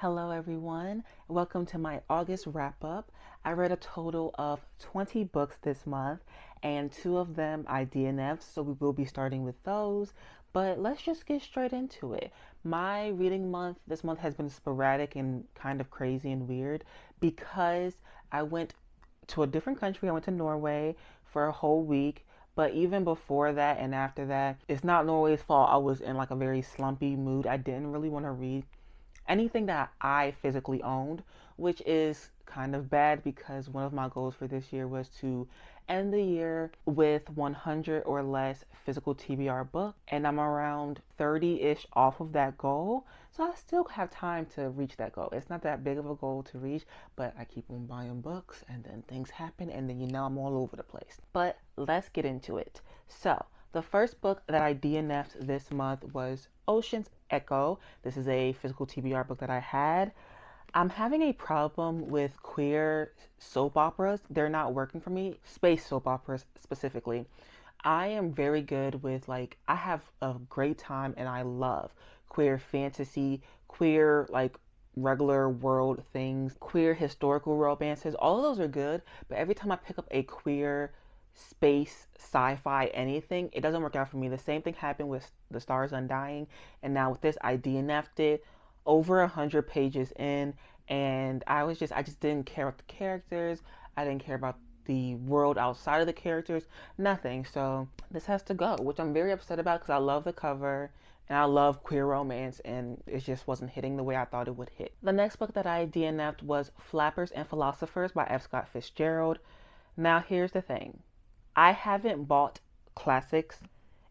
Hello, everyone. Welcome to my August wrap up. I read a total of 20 books this month, and two of them I DNF'd, so we will be starting with those. But let's just get straight into it. My reading month this month has been sporadic and kind of crazy and weird because I went to a different country. I went to Norway for a whole week. But even before that and after that, it's not Norway's fault. I was in like a very slumpy mood. I didn't really want to read anything that I physically owned, which is kind of bad because one of my goals for this year was to end the year with 100 or less physical TBR books, and I'm around 30-ish off of that goal. So I still have time to reach that goal. It's not that big of a goal to reach, but I keep on buying books and then things happen and then I'm all over the place. But let's get into it. So, the first book that I DNF'd this month was Ocean's Echo. This is a physical TBR book that I had. I'm having a problem with queer soap operas. They're not working for me. Space soap operas specifically. I am very good with I have a great time and I love queer fantasy, queer regular world things, queer historical romances. All of those are good, but every time I pick up a queer space, sci-fi, anything, it doesn't work out for me. The same thing happened with The Stars Undying, and now with this, I DNF'd it over 100 pages in, and I just didn't care about the characters. I didn't care about the world outside of the characters, nothing. So this has to go, which I'm very upset about because I love the cover and I love queer romance, and it just wasn't hitting the way I thought it would hit. The next book that I DNF'd was Flappers and Philosophers by F. Scott Fitzgerald. Now here's the thing. I haven't bought classics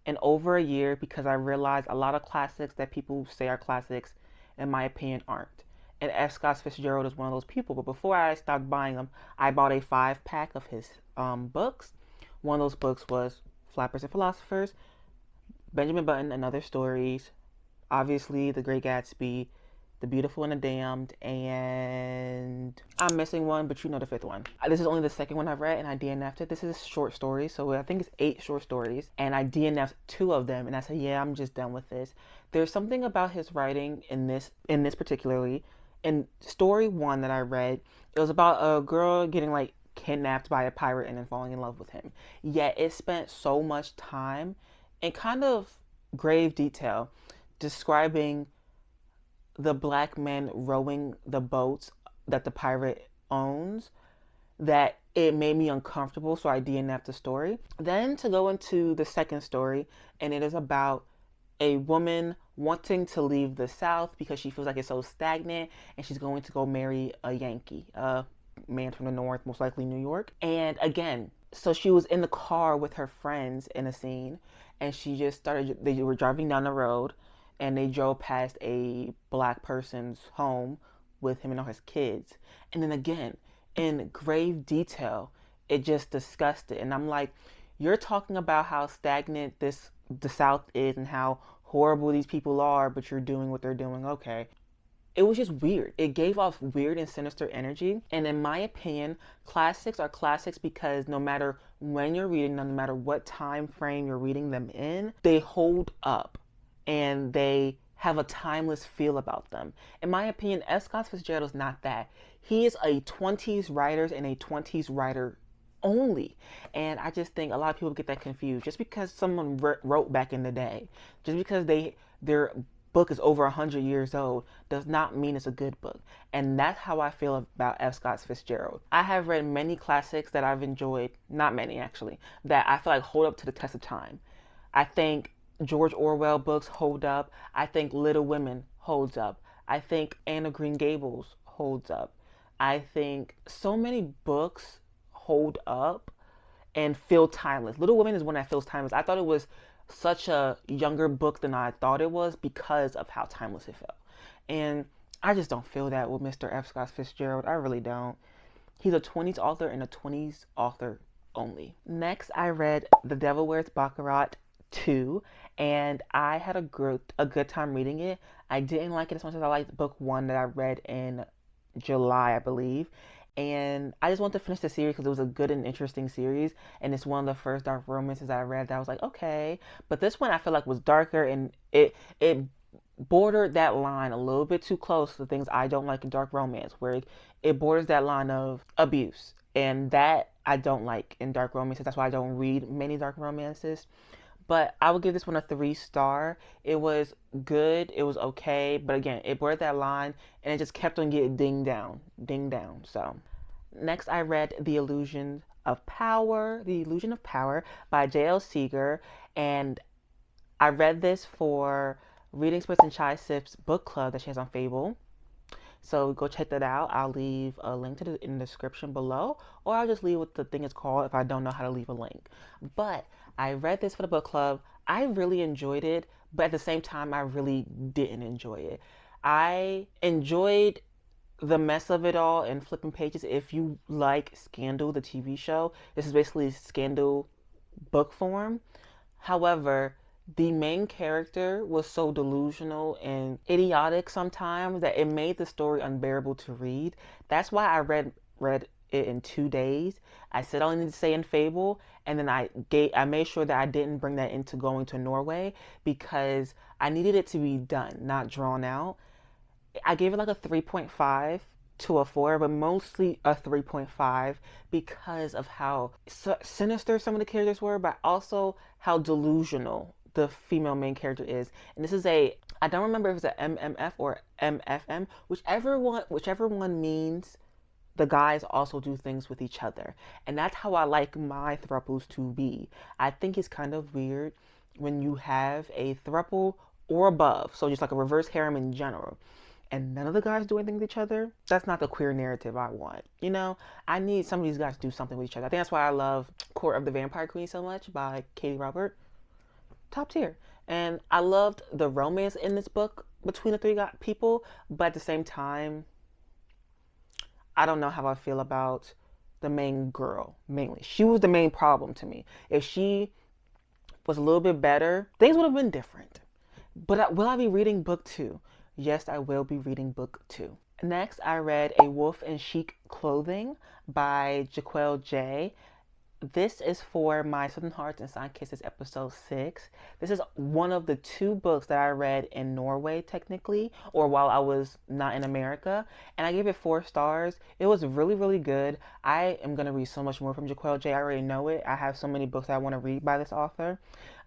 in over a year because I realized a lot of classics that people say are classics, in my opinion, aren't. And F. Scott Fitzgerald is one of those people. But before I stopped buying them, I bought a 5-pack of his books. One of those books was Flappers and Philosophers, Benjamin Button and Other Stories, obviously The Great Gatsby, The Beautiful and the Damned, and I'm missing one, but you know the fifth one. This is only the second one I've read, and I DNF'd it. This is short stories, so I think it's 8 short stories, and I DNF'd 2 of them, and I said, yeah, I'm just done with this. There's something about his writing in this particularly. In story 1 that I read, it was about a girl getting kidnapped by a pirate and then falling in love with him. Yet it spent so much time in kind of grave detail describing the black men rowing the boats that the pirate owns that it made me uncomfortable, so I DNF'd the story. Then to go into the second story, and it is about a woman wanting to leave the South because she feels like it's so stagnant, and she's going to go marry a Yankee, a man from the North, most likely New York. And again, so she was in the car with her friends in a scene, and they were driving down the road, and they drove past a black person's home with him and all his kids. And then again, in grave detail, it just discussed it. And I'm like, you're talking about how stagnant the South is and how horrible these people are, but you're doing what they're doing. Okay. It was just weird. It gave off weird and sinister energy. And in my opinion, classics are classics because no matter when you're reading them, no matter what time frame you're reading them in, they hold up and they have a timeless feel about them. In my opinion, F. Scott Fitzgerald is not that. He is a 20s writer and a 20s writer only. And I just think a lot of people get that confused. Just because someone wrote back in the day, just because their book is over 100 years old, does not mean it's a good book. And that's how I feel about F. Scott Fitzgerald. I have read many classics that I've enjoyed, not many actually, that I feel like hold up to the test of time. I think George Orwell books hold up. I think Little Women holds up. I think Anne of Green Gables holds up. I think so many books hold up and feel timeless. Little Women is one that feels timeless. I thought it was such a younger book than I thought it was because of how timeless it felt. And I just don't feel that with Mr. F. Scott Fitzgerald. I really don't. He's a 20s author and a 20s author only. Next, I read The Devil Wears Baccarat 2, and I had a good time reading it. I didn't like it as much as I liked book 1 that I read in July, I believe. And I just wanted to finish the series because it was a good and interesting series. And it's one of the first dark romances I read that I was like, okay. But this one I feel like was darker, and it bordered that line a little bit too close to things I don't like in dark romance, where it borders that line of abuse. And that I don't like in dark romances. That's why I don't read many dark romances. But I would give this one a 3 star. It was good. It was okay. But again, it bordered that line and it just kept on getting ding down, ding down. So next I read The Illusion of Power, by J.L. Seeger. And I read this for Reading Spurts and Chai Sip's book club that she has on Fable. So go check that out. I'll leave a link to it in the description below, or I'll just leave what the thing is called if I don't know how to leave a link. But I read this for the book club. I really enjoyed it, but at the same time, I really didn't enjoy it. I enjoyed the mess of it all and flipping pages. If you like Scandal, the TV show, this is basically Scandal book form. However, the main character was so delusional and idiotic sometimes that it made the story unbearable to read. That's why I read it in 2 days. I said all I needed to say in Fable, and then I made sure that I didn't bring that into going to Norway because I needed it to be done, not drawn out. I gave it like a 3.5 to a 4, but mostly a 3.5 because of how sinister some of the characters were, but also how delusional the female main character is. And this is I don't remember if it's a MMF or MFM, whichever one means the guys also do things with each other. And that's how I like my thruples to be. I think it's kind of weird when you have a thruple or above, so just like a reverse harem in general, and none of the guys do anything with each other. That's not the queer narrative I want. You know, I need some of these guys to do something with each other. I think that's why I love Court of the Vampire Queen so much by Katie Robert. Top tier. And I loved the romance in this book between the 3 people, but at the same time, I don't know how I feel about the main girl, mainly. She was the main problem to me. If she was a little bit better, things would have been different. But will I be reading book 2? Yes, I will be reading book 2. Next, I read A Wolf in Chic Clothing by Jaquel J. This is for my Southern Hearts and Sign Kisses episode 6. This is one of the 2 books that I read in Norway, technically, or while I was not in America. And I gave it 4 stars. It was really, really good. I am going to read so much more from Jaquel J. I already know it. I have so many books I want to read by this author.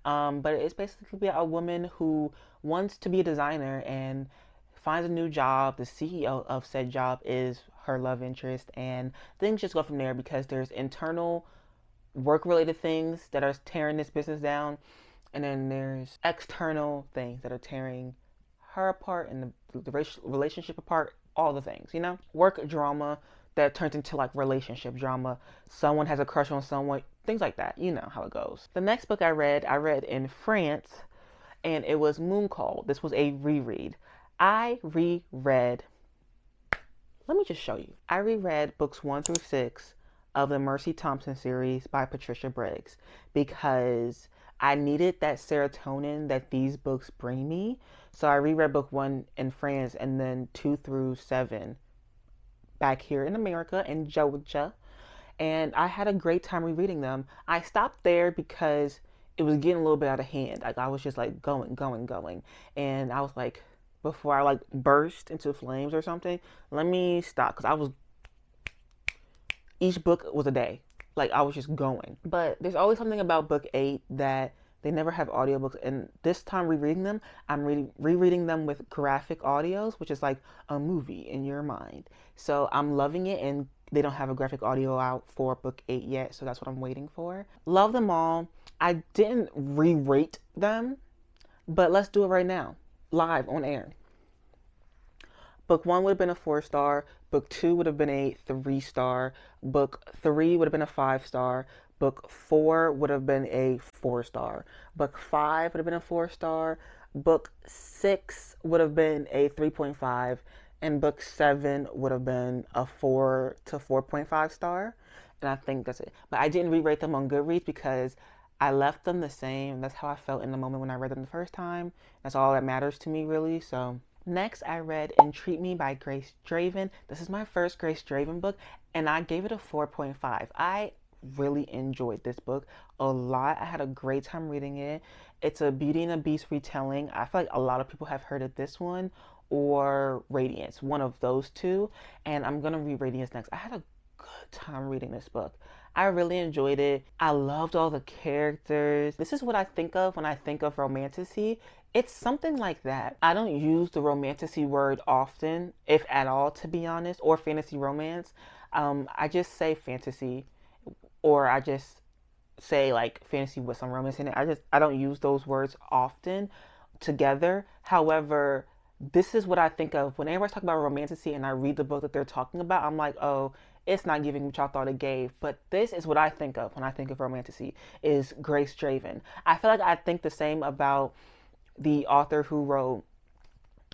But it's basically about a woman who wants to be a designer and finds a new job. The CEO of said job is her love interest, and things just go from there because there's internal work-related things that are tearing this business down, and then there's external things that are tearing her apart and the relationship apart, all the things, you know? Work drama that turns into like relationship drama. Someone has a crush on someone, things like that. You know how it goes. The next book I read in France, and it was Moon Call. This was a reread. I reread, let me just show you. I reread books 1 through 6 of the Mercy Thompson series by Patricia Briggs because I needed that serotonin that these books bring me. So I reread book 1 in France and then 2 through 7 back here in America, in Georgia. And I had a great time rereading them. I stopped there because it was getting a little bit out of hand. Like I was just like going. And I was like, before I like burst into flames or something, let me stop. Because each book was a day. Like I was just going. But there's always something about book 8 that they never have audiobooks. And this time rereading them, I'm rereading them with graphic audios, which is like a movie in your mind. So I'm loving it, and they don't have a graphic audio out for book 8 yet. So that's what I'm waiting for. Love them all. I didn't re-rate them, but let's do it right now. Live on air. Book 1 would have been a 4-star. Book 2 would have been a 3-star. Book 3 would have been a 5-star. Book 4 would have been a 4-star. Book 5 would have been a 4-star. Book 6 would have been a 3.5. And book 7 would have been a 4 to 4.5 star. And I think that's it. But I didn't re-rate them on Goodreads because I left them the same. That's how I felt in the moment when I read them the first time. That's all that matters to me, really. So next, I read Entreat Me by Grace Draven. This is my first Grace Draven book, and I gave it a 4.5. I really enjoyed this book a lot. I had a great time reading it. It's a Beauty and the Beast retelling. I feel like a lot of people have heard of this one or Radiance, one of those two. And I'm going to read Radiance next. I had a good time reading this book. I really enjoyed it. I loved all the characters. This is what I think of when I think of romantasy. It's something like that. I don't use the romantasy word often, if at all, to be honest, or fantasy romance. I just say fantasy, or I just say like fantasy with some romance in it. I don't use those words often together. However, this is what I think of when everybody's talking about romantasy and I read the book that they're talking about. I'm like, oh, it's not giving what y'all thought it gave. But this is what I think of when I think of romantasy, is Grace Draven. I feel like I think the same about the author who wrote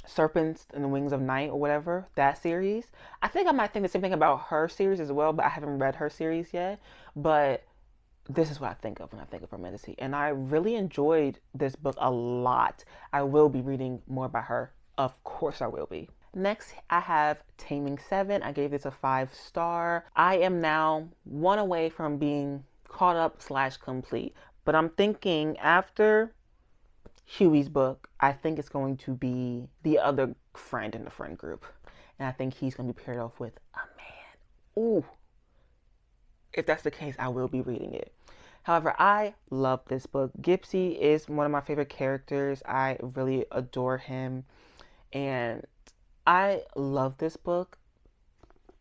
Serpents and the Wings of Night or whatever, that series. I think I might think the same thing about her series as well, but I haven't read her series yet. But this is what I think of when I think of romantasy. And I really enjoyed this book a lot. I will be reading more by her. Of course I will be. Next, I have Taming 7. I gave this a 5-star. I am now one away from being caught up / complete. But I'm thinking after Huey's book, I think it's going to be the other friend in the friend group. And I think he's going to be paired off with a man. Ooh. If that's the case, I will be reading it. However, I love this book. Gypsy is one of my favorite characters. I really adore him. And I love this book.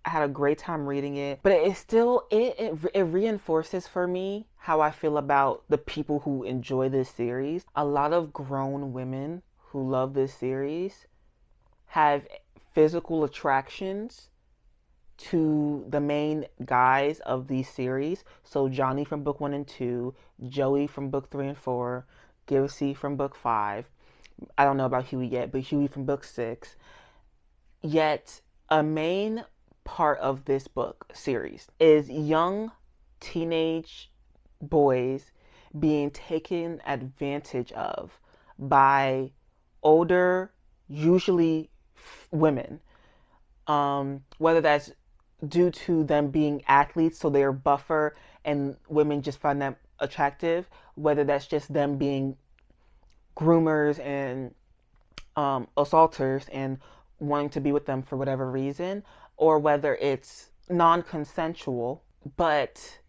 I had a great time reading it. But it still, it reinforces for me how I feel about the people who enjoy this series. A lot of grown women who love this series have physical attractions to the main guys of these series. So Johnny from book 1 and 2, Joey from book 3 and 4, Gypsy from book 5. I don't know about Huey yet, but Huey from book 6. Yet a main part of this book series is young teenage boys being taken advantage of by older, usually women. Whether that's due to them being athletes, so they're buffer and women just find them attractive, whether that's just them being groomers and assaulters and wanting to be with them for whatever reason, or whether it's non-consensual, but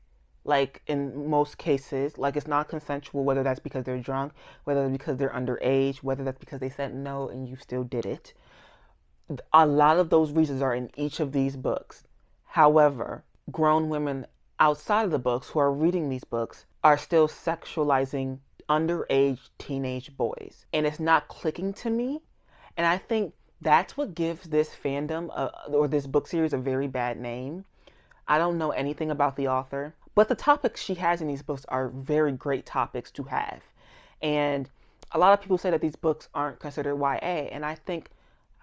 like in most cases, like it's not consensual, whether that's because they're drunk, whether it's because they're underage, whether that's because they said no and you still did it. A lot of those reasons are in each of these books. However, grown women outside of the books who are reading these books are still sexualizing underage teenage boys. And it's not clicking to me. And I think that's what gives this fandom or this book series a very bad name. I don't know anything about the author, but the topics she has in these books are very great topics to have. And a lot of people say that these books aren't considered YA. And I think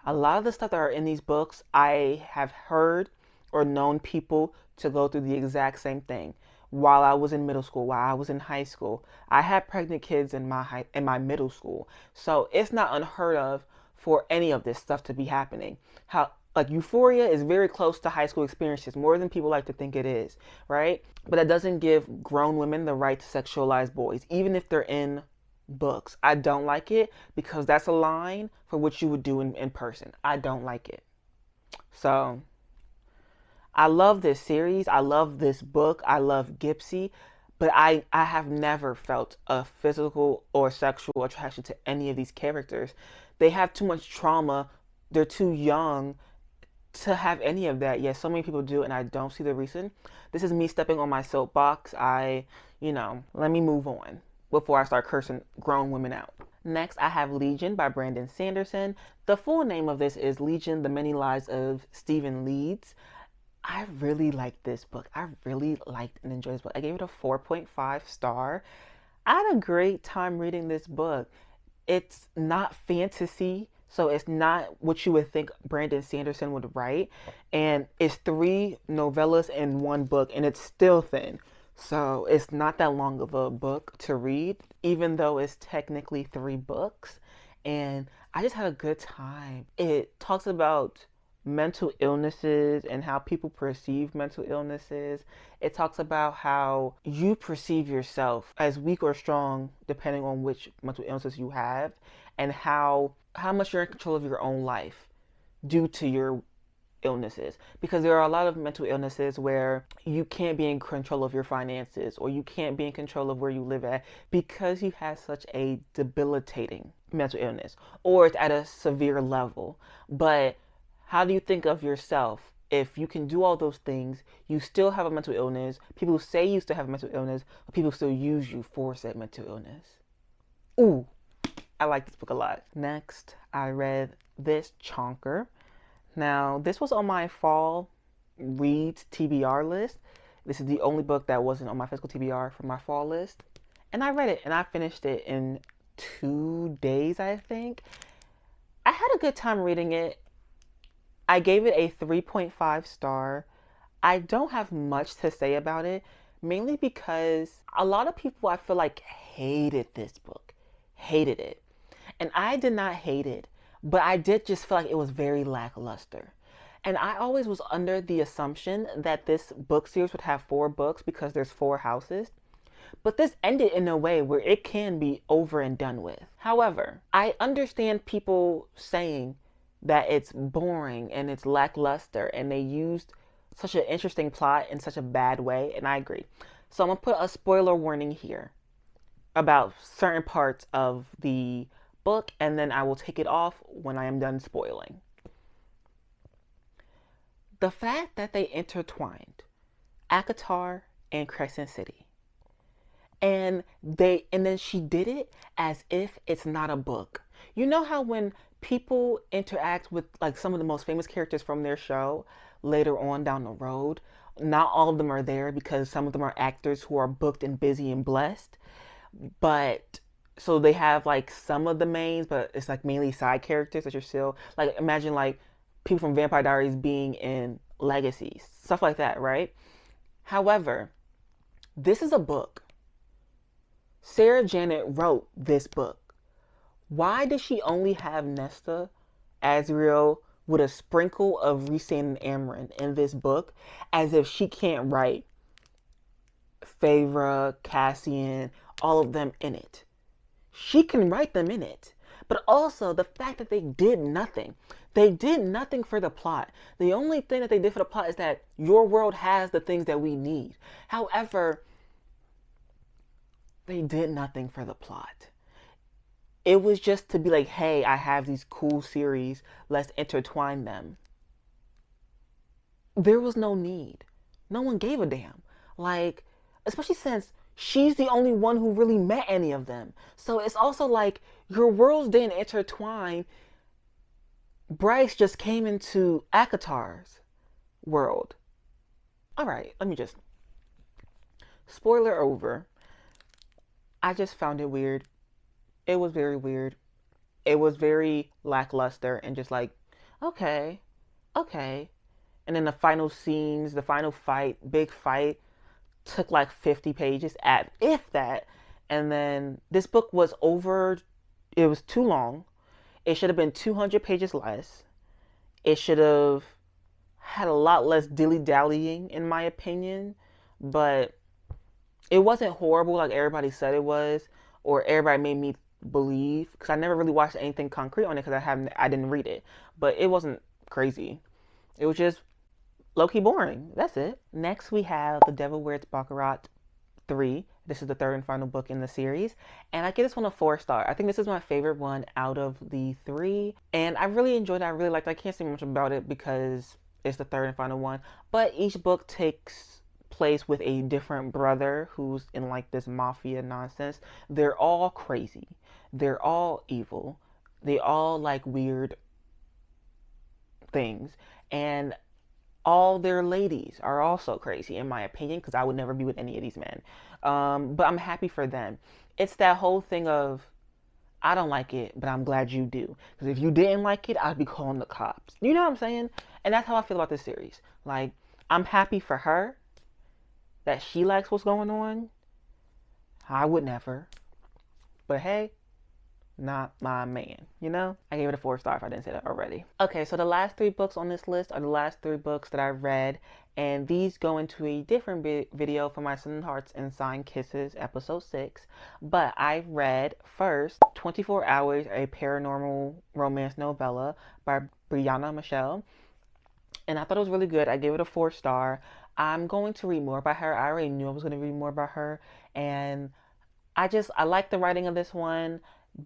a lot of the stuff that are in these books, I have heard or known people to go through the exact same thing. While I was in middle school, while I was in high school, I had pregnant kids in my middle school. So it's not unheard of for any of this stuff to be happening. How like euphoria is very close to high school experiences, more than people like to think it is, right? But that doesn't give grown women the right to sexualize boys, even if they're in books. I don't like it because that's a line for what you would do in person. I don't like it. So I love this series. I love this book. I love Gypsy. But I have never felt a physical or sexual attraction to any of these characters. They have too much trauma. They're too young to have any of that. Yes, so many people do, and I don't see the reason. This is me stepping on my soapbox. Let me move on before I start cursing grown women out. Next, I have Legion by Brandon Sanderson. The full name of this is Legion, The Many Lives of Stephen Leeds. I really liked this book. I really liked and enjoyed this book. I gave it a 4.5 star. I had a great time reading this book. It's not fantasy, so it's not what you would think Brandon Sanderson would write. And it's 3 novellas in 1 book, and it's still thin. So it's not that long of a book to read, even though it's technically 3 books. And I just had a good time. It talks about mental illnesses and how people perceive mental illnesses. It talks about how you perceive yourself as weak or strong depending on which mental illnesses you have, and how much you're in control of your own life due to your illnesses, because there are a lot of mental illnesses where you can't be in control of your finances, or you can't be in control of where you live at because you have such a debilitating mental illness, or it's at a severe level. But how do you think of yourself if you can do all those things, you still have a mental illness, people say you still have a mental illness, but people still use you for said mental illness? Ooh, I like this book a lot. Next, I read this chonker. Now, this was on my fall reads TBR list. This is the only book that wasn't on my physical TBR for my fall list. And I read it and I finished it in 2 days, I think. I had a good time reading it. I gave it a 3.5 star. I don't have much to say about it, mainly because a lot of people, I feel like, hated this book. Hated it. And I did not hate it. But I did just feel like it was very lackluster. And I always was under the assumption that this book series would have 4 books because there's 4 houses. But this ended in a way where it can be over and done with. However, I understand people saying that it's boring and it's lackluster and they used such an interesting plot in such a bad way, and I agree. So I'm going to put a spoiler warning here about certain parts of the book, and then I will take it off when I am done spoiling. The fact that they intertwined Akatar and Crescent City, and then she did it as if it's not a book. You know how when people interact with like some of the most famous characters from their show later on down the road, not all of them are there because some of them are actors who are booked and busy and blessed, but so they have like some of the mains, but it's like mainly side characters that you're still like, imagine like people from Vampire Diaries being in Legacy, stuff like that, right? However, this is a book. Sarah Janet wrote this book. Why does she only have Nesta, Azriel, with a sprinkle of Rhysand and Amren in this book, as if she can't write Feyre, Cassian, all of them in it? She can write them in it. But also the fact that they did nothing. They did nothing for the plot. The only thing that they did for the plot is that your world has the things that we need. However, they did nothing for the plot. It was just to be like, hey, I have these cool series. Let's intertwine them. There was no need. No one gave a damn. Like, especially since she's the only one who really met any of them. So it's also like your worlds didn't intertwine. Bryce just came into Akatar's world. All right, let me just... Spoiler over. I just found it weird. It was very weird. It was very lackluster and just like, okay. And then the final scenes, the final fight, big fight, took like 50 pages, if that. And then this book was it was too long. It should have been 200 pages less. It should have had a lot less dilly-dallying, in my opinion. But it wasn't horrible like everybody said it was, or everybody made me believe, because I never really watched anything concrete on it because I didn't read it. But it wasn't crazy. It was just low-key boring. That's it. Next we have The Devil Wears Baccarat 3. This is the 3rd and final book in the series, and I give this one a 4-star. I think this is my favorite one out of the 3, and I really enjoyed it. I really liked it. I can't say much about it because it's the 3rd and final one, but each book takes place with a different brother who's in like this mafia nonsense. They're all crazy. They're all evil. They all like weird things, and all their ladies are also crazy, in my opinion, because I would never be with any of these men. But I'm happy for them. It's that whole thing of, I don't like it, but I'm glad you do. Because if you didn't like it, I'd be calling the cops. You know what I'm saying? And that's how I feel about this series. Like, I'm happy for her that she likes what's going on. I would never. But hey, not my man, you know? I gave it a 4 star if I didn't say that already. Okay, so the last 3 books on this list are the last 3 books that I read, and these go into a different video for my Sun Hearts and Sign Kisses episode 6. But I read first 24 Hours, a paranormal romance novella by Brianna Michelle, and I thought it was really good. I gave it a 4 star. I'm going to read more by her. I already knew I was going to read more by her, and I like the writing of this one,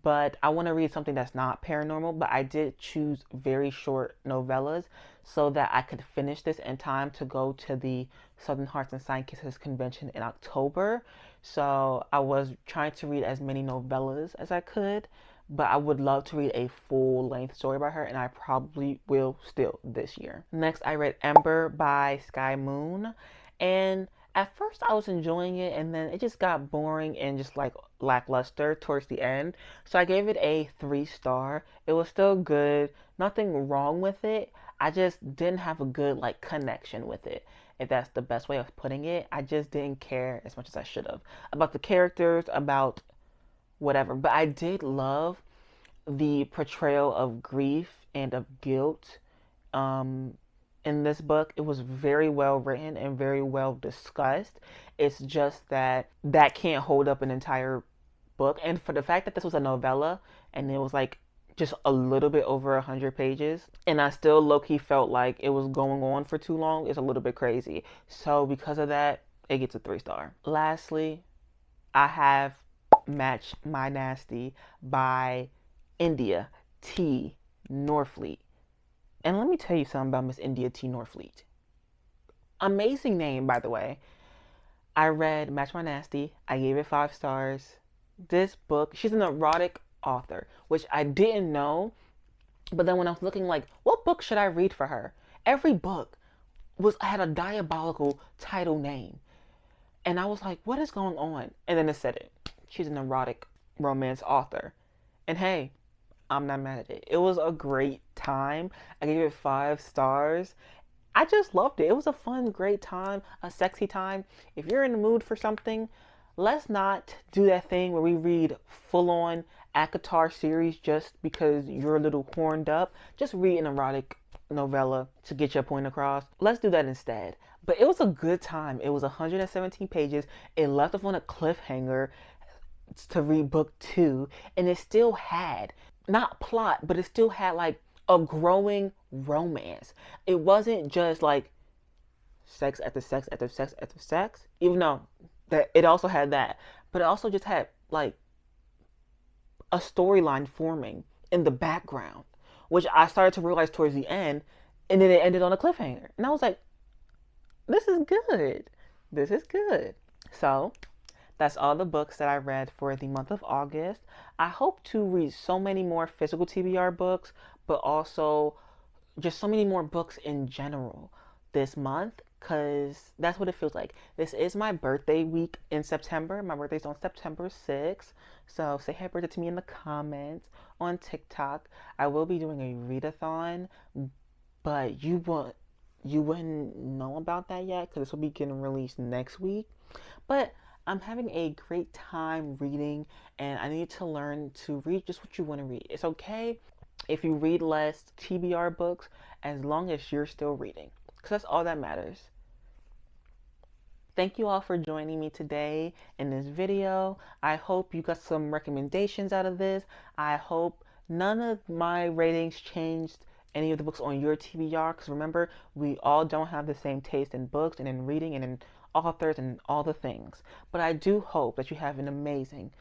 but I want to read something that's not paranormal. But I did choose very short novellas so that I could finish this in time to go to the Southern Hearts and Sign Kisses convention in October. So I was trying to read as many novellas as I could, but I would love to read a full-length story by her, and I probably will still this year. Next, I read Ember by Sky Moon, and at first I was enjoying it, and then it just got boring and just like lackluster towards the end. So I gave it a 3 star. It was still good, nothing wrong with it. I just didn't have a good like connection with it, if that's the best way of putting it. I just didn't care as much as I should have about the characters, about whatever. But I did love the portrayal of grief and of guilt in this book. It was very well written and very well discussed. It's just that can't hold up an entire book. And for the fact that this was a novella and it was like just a little bit over 100 pages, and I still low-key felt like it was going on for too long, is a little bit crazy. So because of that, it gets a 3 star. Lastly, I have Match My Nasty by India T. Norfleet. And let me tell you something about Miss India T. Norfleet. Amazing name, by the way. I read Match My Nasty. I gave it 5 stars. This book, she's an erotic author, which I didn't know. But then when I was looking like, what book should I read for her? Every book had a diabolical title name. And I was like, what is going on? And then it said it. She's an erotic romance author. And hey, I'm not mad at it. It was a great time. I gave it 5 stars. I just loved it. It was a fun, great time, a sexy time. If you're in the mood for something, let's not do that thing where we read full-on ACOTAR series just because you're a little horned up. Just read an erotic novella to get your point across. Let's do that instead. But it was a good time. It was 117 pages. It left us on a cliffhanger to read book 2, and it still had, not plot, but it still had like a growing romance. It wasn't just like sex after sex after sex after sex, even though that it also had that, but it also just had like a storyline forming in the background, which I started to realize towards the end, and then it ended on a cliffhanger. And I was like, this is good. This is good. So that's all the books that I read for the month of August. I hope to read so many more physical TBR books, but also just so many more books in general this month, because that's what it feels like. This is my birthday week in September. My birthday's on September 6th. So say happy birthday to me in the comments on TikTok. I will be doing a readathon, but you wouldn't know about that yet because this will be getting released next week. But I'm having a great time reading, and I need to learn to read just what you want to read. It's okay if you read less TBR books as long as you're still reading, because that's all that matters. Thank you all for joining me today in this video. I hope you got some recommendations out of this. I hope none of my ratings changed any of the books on your TBR, because remember, we all don't have the same taste in books and in reading and in authors and all the things. But I do hope that you have an amazing,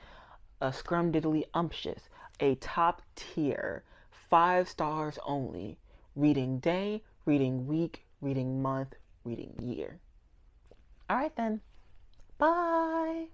scrumdiddly umptious, a top tier, 5 stars only, reading day, reading week, reading month, reading year. All right then. Bye.